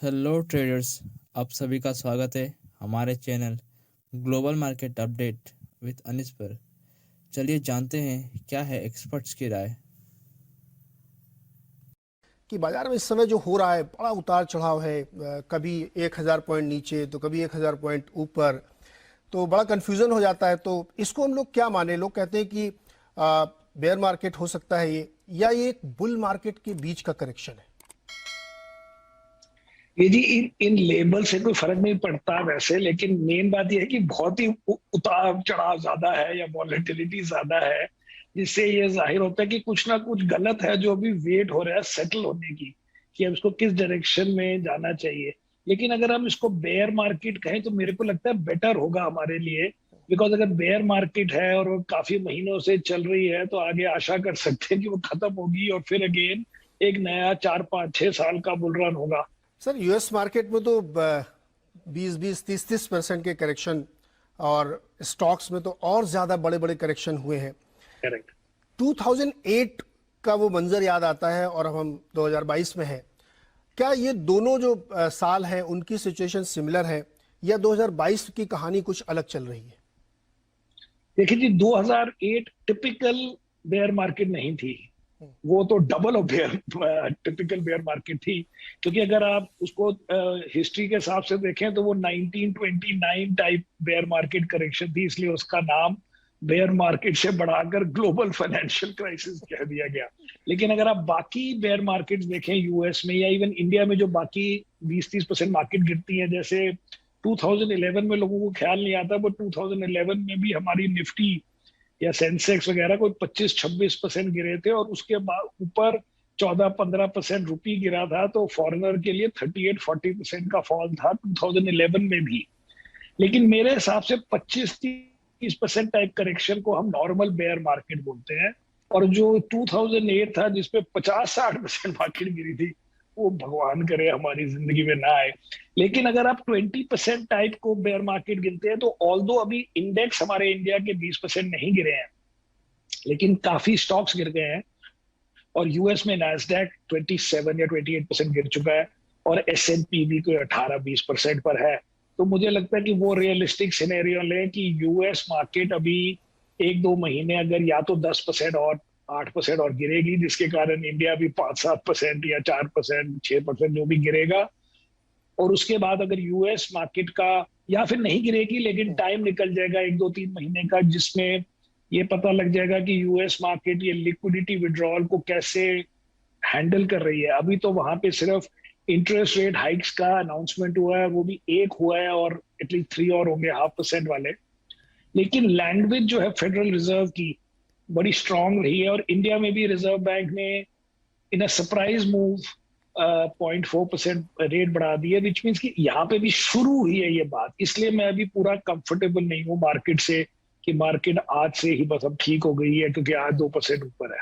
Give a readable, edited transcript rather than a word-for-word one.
Hello traders, आप सभी का स्वागत है हमारे channel global market update with Anis पर। चलिए जानते हैं क्या है एक्सपर्ट्स की राय। कि बाजार में इस समय जो हो रहा है बड़ा उतार चढ़ाव है। कभी 1000 पॉइंट नीचे तो कभी 1000 पॉइंट ऊपर, तो बड़ा कंफ्यूजन हो जाता है। तो इसको हम लोग क्या माने? लोग कहते हैं कि बेयर मार्केट हो सकता है ये, या ये एक बुल मार्केट के बीच का करेक्शन है। ये जी इन इन लेबल से कोई फर्क नहीं पड़ता वैसे, लेकिन मेन बात यह है कि बहुत ही उतार चढ़ाव ज्यादा है या वॉलेटिलिटी ज्यादा है, जिससे ये जाहिर होता है कि कुछ ना कुछ गलत है जो अभी वेट हो रहा है सेटल होने की, कि अब इसको किस डायरेक्शन में जाना चाहिए। लेकिन अगर हम इसको बेयर मार्केट कहें तो मेरे को लगता है बेटर होगा हमारे लिए, बिकॉज अगर बेयर मार्केट है और वो काफी महीनों से चल रही है तो आगे आशा कर सकते हैं कि वो खत्म होगी और फिर अगेन एक नया 4 5 6 साल का बुल रन होगा। सर, यूएस मार्केट में तो 20-20 30-30% के करेक्शन, और स्टॉक्स में तो और ज्यादा बड़े बड़े करेक्शन हुए हैं। करेक्ट। 2008 का वो मंजर याद आता है और अब हम 2022 में हैं। क्या ये दोनों जो साल हैं उनकी सिचुएशन सिमिलर है, या 2022 की कहानी कुछ अलग चल रही है? देखिए जी, 2008 टिपिकल बेयर मार्केट नहीं थी, वो तो double of bear typical bear market थी। क्योंकि अगर आप उसको हिस्ट्री के हिसाब से देखें तो वो 1929 टाइप बेयर मार्केट करेक्शन थी, इसलिए उसका नाम बेयर मार्केट से बढ़ाकर ग्लोबल फाइनेंशियल क्राइसिस कह दिया गया। लेकिन अगर आप बाकी बेयर मार्केट्स देखें यूएस में या इवन इंडिया में, जो बाकी 20-30% मार्केट गिरती है, जैसे 2011 में लोगों को ख्याल नहीं आता, बट 2011 में भी हमारी निफ्टी या सेंसेक्स वगैरह कोई 25-26% गिरे थे, और उसके बाद ऊपर 14-15% रुपी गिरा था। तो फॉरेनर के लिए 38-40% का फॉल था 2011 में भी। लेकिन मेरे हिसाब से 25-30% टाइप करेक्शन को हम नॉर्मल बेयर मार्केट बोलते हैं। और जो 2008 था जिसपे 50-60% मार्केट गिरी थी, वो भगवान करे हमारी जिंदगी में ना आए। लेकिन अगर आप 20% टाइप को बेयर मार्केट गिनते हैं तो ऑल्दो अभी इंडेक्स हमारे इंडिया के 20% नहीं गिरे हैं, लेकिन काफी स्टॉक्स गिर गए हैं। और यूएस में नैस्डैक 27 या 28% गिर चुका है, और एस&पी भी कोई 18-20% पर है। तो मुझे लगता है कि वो रियलिस्टिक सिनेरियो लें कि यूएस मार्केट अभी 1-2 महीने अगर या तो 10% और 8% और गिरेगी, जिसके कारण इंडिया भी 5-7% या 4% 6% जो भी गिरेगा। और उसके बाद अगर यूएस मार्केट का या फिर नहीं गिरेगी, लेकिन टाइम निकल जाएगा 1-2-3 महीने का, जिसमें ये पता लग जाएगा कि यूएस मार्केट ये लिक्विडिटी विड्रॉल को कैसे हैंडल कर रही है। अभी तो वहां पे सिर्फ इंटरेस्ट रेट हाइक्स का अनाउंसमेंट हुआ है, वो भी एक हुआ है, और एटलीस्ट 3 और होंगे 0.5% वाले। लेकिन लैंग्वेज जो है फेडरल रिजर्व की बड़ी स्ट्रांग रही है, और इंडिया में भी रिजर्व बैंक ने इन अ सरप्राइज मूव 0.4% रेट बढ़ा दी है, विच मीन्स कि यहाँ पे भी शुरू हुई है ये बात। इसलिए मैं अभी पूरा कंफर्टेबल नहीं हूँ मार्केट से कि मार्केट आज से ही बस अब ठीक हो गई है, क्योंकि आज 2% ऊपर है।